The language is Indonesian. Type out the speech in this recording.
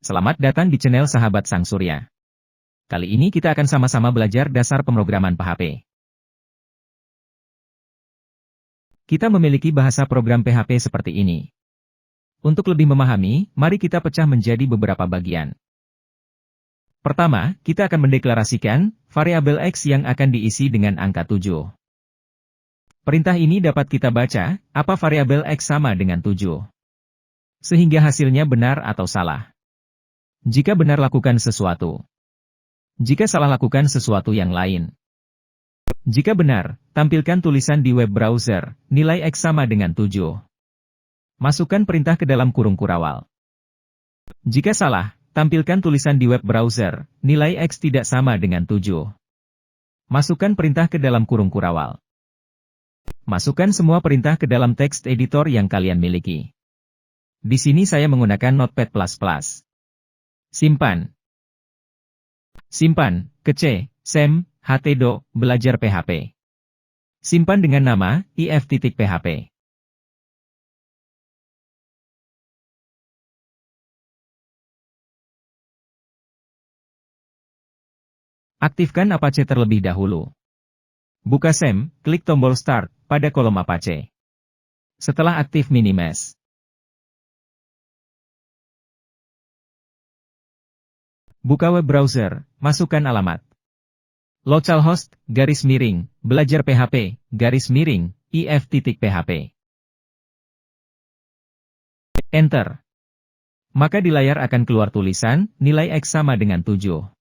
Selamat datang di channel Sahabat Sang Surya. Kali ini kita akan sama-sama belajar dasar pemrograman PHP. Kita memiliki bahasa program PHP seperti ini. Untuk lebih memahami, mari kita pecah menjadi beberapa bagian. Pertama, kita akan mendeklarasikan variabel X yang akan diisi dengan angka 7. Perintah ini dapat kita baca, apa variabel X sama dengan 7. Sehingga hasilnya benar atau salah. Jika benar lakukan sesuatu. Jika salah lakukan sesuatu yang lain. Jika benar, tampilkan tulisan di web browser, nilai X sama dengan 7. Masukkan perintah ke dalam kurung kurawal. Jika salah, tampilkan tulisan di web browser, nilai X tidak sama dengan 7. Masukkan perintah ke dalam kurung kurawal. Masukkan semua perintah ke dalam text editor yang kalian miliki. Di sini saya menggunakan Notepad++. Simpan. Simpan, ke C, Sem, htdoc, belajar PHP. Simpan dengan nama, if.php. Aktifkan Apache terlebih dahulu. Buka Sem, klik tombol Start, pada kolom Apache. Setelah aktif Minimesh. Buka web browser, masukkan alamat. Localhost, belajar PHP, if.php. Enter. Maka di layar akan keluar tulisan, nilai X sama dengan 7.